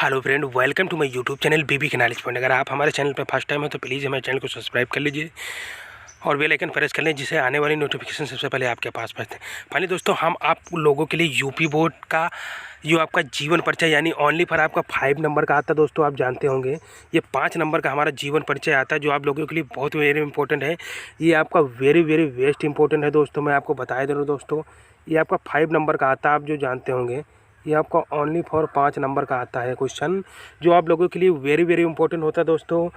Hello friend, welcome to my YouTube channel BB के knowledge point. अगर आप हमारे चैनल पर फर्स्ट टाइम है तो प्लीज़ हमारे चैनल को सब्सक्राइब कर लीजिए और बेल आइकन प्रेस कर लें, जिससे आने वाली नोटिफिकेशन सबसे पहले आपके पास पहुंचते हैं। फाइनली दोस्तों, हम आप लोगों के लिए यूपी बोर्ड का जो आपका जीवन परिचय यानी ओनली फॉर आपका 5 नंबर का आता है। दोस्तों आप जानते होंगे ये 5 नंबर का हमारा जीवन परिचय आता है, जो आप लोगों के लिए बहुत वेरी इंपॉर्टेंट है। ये आपका वेरी वेस्ट इंपॉर्टेंट है दोस्तों। मैं आपको बता दे रहा हूँ दोस्तों, ये आपका 5 नंबर का आता है। आप जो जानते होंगे ये आपका ओनली फॉर 5 नंबर का आता है क्वेश्चन, जो आप लोगों के लिए वेरी इंपॉर्टेंट होता है दोस्तों।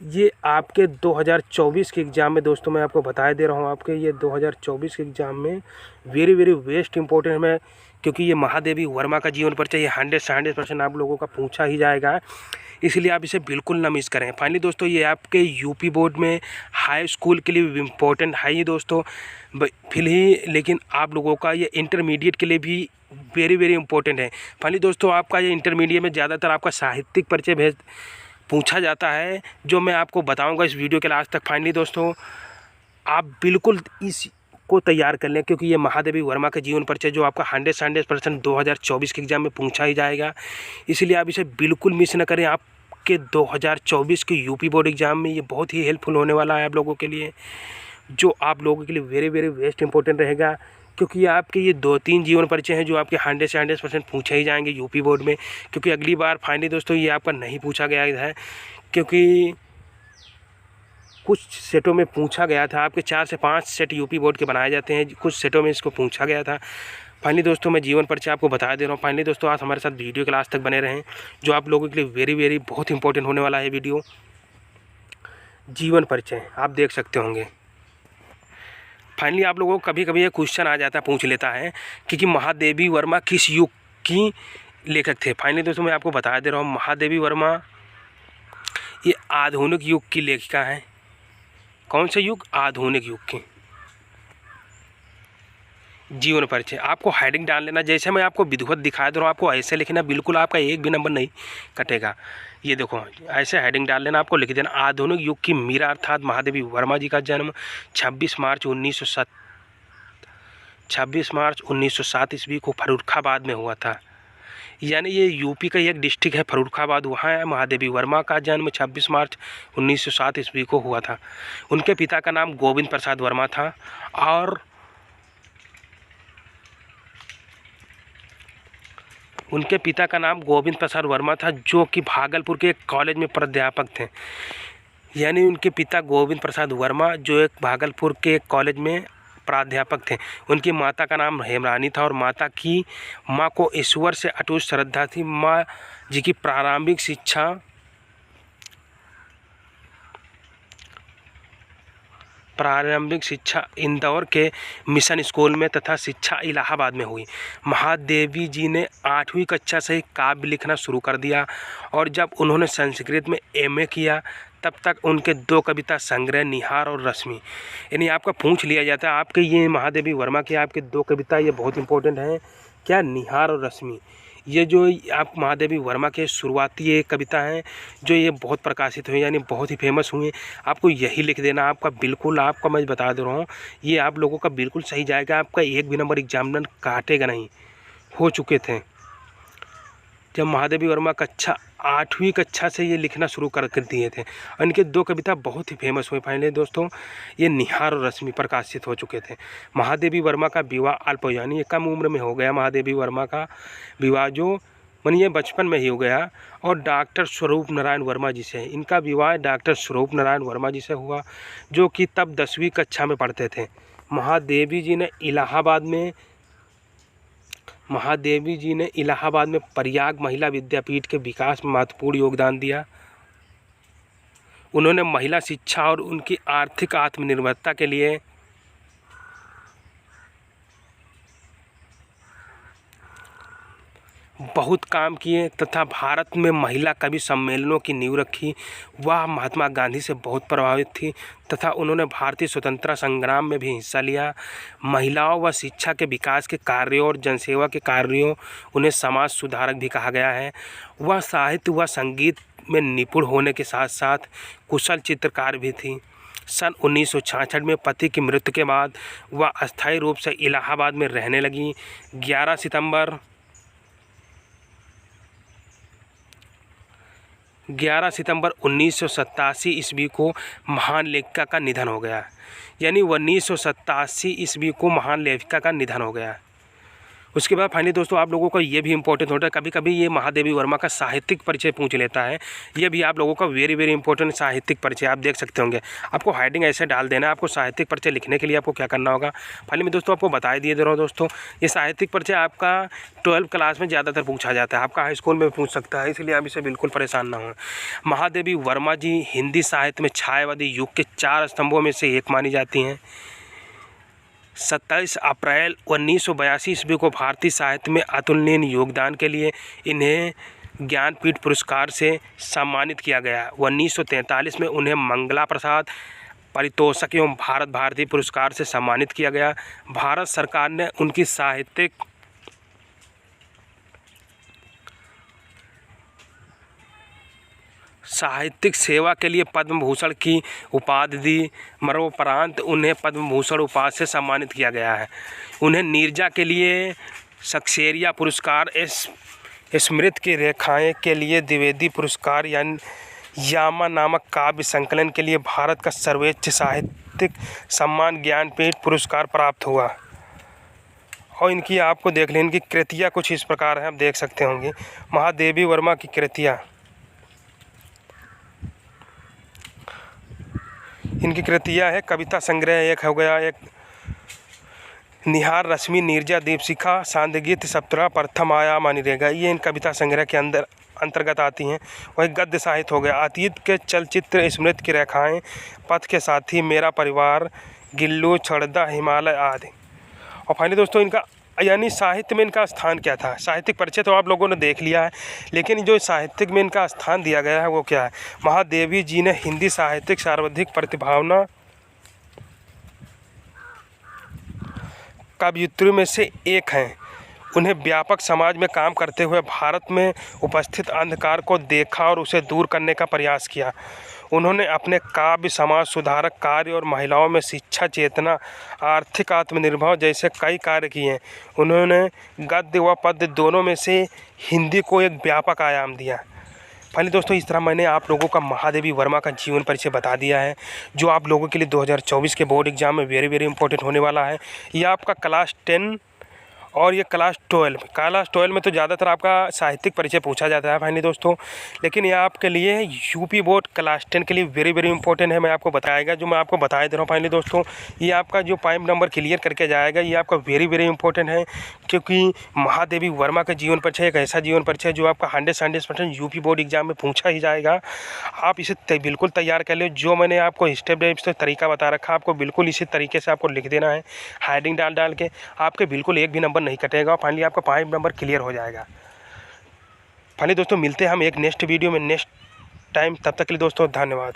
ये आपके 2024 के एग्ज़ाम में दोस्तों मैं आपको बता दे रहा हूँ, आपके ये 2024 के एग्ज़ाम में वेरी वेस्ट इंपॉर्टेंट है, क्योंकि ये महादेवी वर्मा का जीवन परिचय ये 100% आप लोगों का पूछा ही जाएगा, इसलिए आप इसे बिल्कुल ना मिस करें। फाइनली दोस्तों, ये आपके यूपी बोर्ड में हाई स्कूल के लिए इम्पोर्टेंट है ही दोस्तों फिर ही, लेकिन आप लोगों का ये इंटरमीडिएट के लिए भी वेरी इंपॉर्टेंट है। फाइनली दोस्तों, आपका ये इंटरमीडिएट में ज़्यादातर आपका साहित्यिक परिचय पूछा जाता है, जो मैं आपको बताऊंगा इस वीडियो के लास्ट तक। फाइनली दोस्तों, आप बिल्कुल इस को तैयार कर लें, क्योंकि ये महादेवी वर्मा का जीवन परिचय जो आपका 100% 2024 के एग्ज़ाम में पूछा ही जाएगा, इसलिए आप इसे बिल्कुल मिस न करें। आपके 2024 के यूपी बोर्ड एग्ज़ाम में ये बहुत ही हेल्पफुल होने वाला है आप लोगों के लिए, जो आप लोगों के लिए वेरी वेस्ट इंपॉर्टेंट रहेगा, क्योंकि आपके ये 2-3 जीवन परिचय हैं जो आपके 100% पूछे ही जाएंगे यूपी बोर्ड में। क्योंकि अगली बार फाइनली दोस्तों ये आपका नहीं पूछा गया है, क्योंकि कुछ सेटों में पूछा गया था। आपके 4 से 5 सेट यूपी बोर्ड के बनाए जाते हैं, कुछ सेटों में इसको पूछा गया था। फाइनली दोस्तों, मैं जीवन परिचय आपको बता दे रहा हूँ। फाइनली दोस्तों, आप हमारे साथ वीडियो के लास्ट तक बने रहें, जो आप लोगों के लिए वेरी बहुत इंपॉर्टेंट होने वाला है वीडियो। जीवन परिचय आप देख सकते होंगे। फाइनली आप लोगों को कभी ये क्वेश्चन आ जाता है, पूछ लेता है कि महादेवी वर्मा किस युग की लेखक थे। फाइनली दोस्तों, मैं आपको बता दे रहा हूँ, महादेवी वर्मा ये आधुनिक युग की लेखिका है। कौन से युग? आधुनिक युग की। जीवन परिचय आपको हेडिंग डाल लेना, जैसे मैं आपको विधिवत दिखा दे रहा हूँ, आपको ऐसे लिखना, बिल्कुल आपका एक भी नंबर नहीं कटेगा। ये देखो, ऐसे हेडिंग डाल लेना, आपको लिख देना आधुनिक युग की मीरा अर्थात महादेवी वर्मा जी का जन्म 26 मार्च 1907 ईस्वी को फर्रुखाबाद में हुआ था। यानी ये यूपी का एक डिस्ट्रिक्ट है फर्रुखाबाद, वहाँ है महादेवी वर्मा का जन्म 26 मार्च 1907 ईस्वी को हुआ था। उनके पिता का नाम गोविंद प्रसाद वर्मा था और उनके पिता का नाम गोविंद प्रसाद वर्मा था, जो कि भागलपुर के एक कॉलेज में प्राध्यापक थे। यानी उनके पिता गोविंद प्रसाद वर्मा जो एक भागलपुर के एक कॉलेज में प्राध्यापक थे। उनकी माता का नाम हेमरानी था और माँ को ईश्वर से अटूट श्रद्धा थी। माँ जी की प्रारंभिक शिक्षा इंदौर के मिशन स्कूल में तथा शिक्षा इलाहाबाद में हुई। महादेवी जी ने 8वीं कक्षा से ही काव्य लिखना शुरू कर दिया और जब उन्होंने संस्कृत में एमए किया, तब तक उनके 2 कविता संग्रह निहार और रश्मि, यानी आपका पूछ लिया जाता है आपके ये महादेवी वर्मा के आपके 2 कविता ये बहुत इंपॉर्टेंट हैं। क्या? निहार और रश्मि। ये जो आप महादेवी वर्मा के शुरुआती ये कविता हैं जो ये बहुत प्रकाशित हुई, यानी बहुत ही फेमस हुए। आपको यही लिख देना, आपका बिल्कुल, आपका मैं बता दे रहा हूँ, ये आप लोगों का बिल्कुल सही जाएगा। आपका एक भी नंबर एग्जामिनर काटेगा नहीं। हो चुके थे जब महादेवी वर्मा 8वीं कक्षा से ये लिखना शुरू कर दिए थे। इनके 2 कविता बहुत ही फेमस हुए। फाइनली दोस्तों, ये निहार और रश्मि प्रकाशित हो चुके थे। महादेवी वर्मा का विवाह अल्प, यानी कम उम्र में हो गया। महादेवी वर्मा का विवाह जो मानिए बचपन में ही हो गया, और डॉक्टर स्वरूप नारायण वर्मा जी से इनका विवाह डॉक्टर स्वरूप नारायण वर्मा जी से हुआ, जो कि तब 10वीं कक्षा में पढ़ते थे। महादेवी जी ने इलाहाबाद में प्रयाग महिला विद्यापीठ के विकास में महत्वपूर्ण योगदान दिया। उन्होंने महिला शिक्षा और उनकी आर्थिक आत्मनिर्भरता के लिए बहुत काम किए तथा भारत में महिला कवि सम्मेलनों की नींव रखी। वह महात्मा गांधी से बहुत प्रभावित थी तथा उन्होंने भारतीय स्वतंत्रता संग्राम में भी हिस्सा लिया। महिलाओं व शिक्षा के विकास के कार्यों और जनसेवा के कार्यों उन्हें समाज सुधारक भी कहा गया है। वह साहित्य व संगीत में निपुण होने के साथ साथ कुशल चित्रकार भी थी। सन 1966 में पति की मृत्यु के बाद वह अस्थायी रूप से इलाहाबाद में रहने लगी। 11 सितंबर 11 सितंबर 1987 ईस्वी को महान लेखिका का निधन हो गया। यानी 1987 ईस्वी को महान लेखिका का निधन हो गया। उसके बाद फाइनली दोस्तों आप लोगों का ये भी इंपॉर्टेंट होता है, कभी कभी ये महादेवी वर्मा का साहित्यिक परिचय पूछ लेता है। ये भी आप लोगों का वेरी वेरी इंपॉर्टेंट साहित्यिक परिचय आप देख सकते होंगे। आपको हेडिंग ऐसे डाल देना है। आपको साहित्यिक परिचय लिखने के लिए आपको क्या करना होगा, फाइनली मैं दोस्तों आपको बता दिए दे रहा हूँ। दोस्तों ये साहित्यिक परिचय आपका 12वीं क्लास में ज़्यादातर पूछा जाता है, आपका हाई स्कूल में पूछ सकता है, इसलिए आप इसे बिल्कुल परेशान ना हो। महादेवी वर्मा जी हिंदी साहित्य में छायावादी युग के 4 स्तंभों में से एक मानी जाती हैं। 27 अप्रैल 1982 ईस्वी को भारतीय साहित्य में अतुलनीय योगदान के लिए इन्हें ज्ञानपीठ पुरस्कार से सम्मानित किया गया। 1943 में उन्हें मंगला प्रसाद पारितोषिक एवं भारत भारती पुरस्कार से सम्मानित किया गया। भारत सरकार ने उनकी साहित्यिक सेवा के लिए पद्म भूषण की उपाधि दी। मरणोपरांत उन्हें पद्म भूषण उपाधि से सम्मानित किया गया है। उन्हें नीरजा के लिए शक्सेरिया पुरस्कार, स्मृति की रेखाएं के लिए द्विवेदी पुरस्कार, यामा नामक काव्य संकलन के लिए भारत का सर्वोच्च साहित्यिक सम्मान ज्ञानपीठ पुरस्कार प्राप्त हुआ। और इनकी आपको देख लें, इनकी कृतियाँ कुछ इस प्रकार हैं, आप देख सकते होंगे। महादेवी वर्मा की कृतियाँ, इनकी कृतियाँ है कविता संग्रह एक हो गया, एक निहार रश्मि, नीरजा, दीपशिखा, सांदगीत, सप्तरा, प्रथम आयाम, अनिरेगा, ये इन कविता संग्रह के अंतर्गत आती हैं। वही गद्य साहित्य हो गया अतीत के चलचित्र, स्मृति की रेखाएं, पथ के साथी, मेरा परिवार, गिल्लू, छड़दा, हिमालय आदि। और फाइनली दोस्तों इनका यानी साहित्य में इनका स्थान क्या था। साहित्यिक परिचय तो आप लोगों ने देख लिया है, लेकिन जो साहित्यिक में इनका स्थान दिया गया है वो क्या है। महादेवी जी ने हिंदी साहित्यिक सर्वाधिक प्रतिभावान कवयित्रियों में से एक हैं। उन्हें व्यापक समाज में काम करते हुए भारत में उपस्थित अंधकार को देखा और उसे दूर करने का प्रयास किया। उन्होंने अपने काव्य समाज सुधारक कार्य और महिलाओं में शिक्षा चेतना, आर्थिक आत्मनिर्भर जैसे कई कार्य किए। उन्होंने गद्य व पद्य दोनों में से हिंदी को एक व्यापक आयाम दिया। फाइनली दोस्तों इस तरह मैंने आप लोगों का महादेवी वर्मा का जीवन परिचय बता दिया है, जो आप लोगों के लिए 2024 के बोर्ड एग्जाम में वेरी वेरी इंपॉर्टेंट होने वाला है। ये आपका क्लास 10 और ये क्लास 12 में तो ज़्यादातर आपका साहित्यिक परिचय पूछा जाता है फाइनली दोस्तों, लेकिन ये आपके लिए यूपी बोर्ड क्लास 10 के लिए वेरी वेरी इंपॉर्टेंट है। मैं आपको बताएगा, जो मैं आपको बता दे रहा हूँ फाइनली दोस्तों, ये आपका जो पॉइंट नंबर क्लियर करके जाएगा, ये आपका वेरी वेरी इंपॉर्टेंट है, क्योंकि महादेवी वर्मा का जीवन परिचय एक ऐसा जीवन परिचय जो आपका 100% यूपी बोर्ड एग्जाम में पूछा ही जाएगा। आप इसे बिल्कुल तैयार कर लो। जो मैंने आपको स्टेप बाय स्टेप तरीका बता रखा, आपको बिल्कुल इसी तरीके से आपको लिख देना है, हेडिंग डाल के। आपके बिल्कुल एक भी नंबर नहीं कटेगा, फाइनली आपका 5 नंबर क्लियर हो जाएगा। फाइनली दोस्तों मिलते हैं हम एक नेक्स्ट वीडियो में नेक्स्ट टाइम, तब तक के लिए दोस्तों धन्यवाद।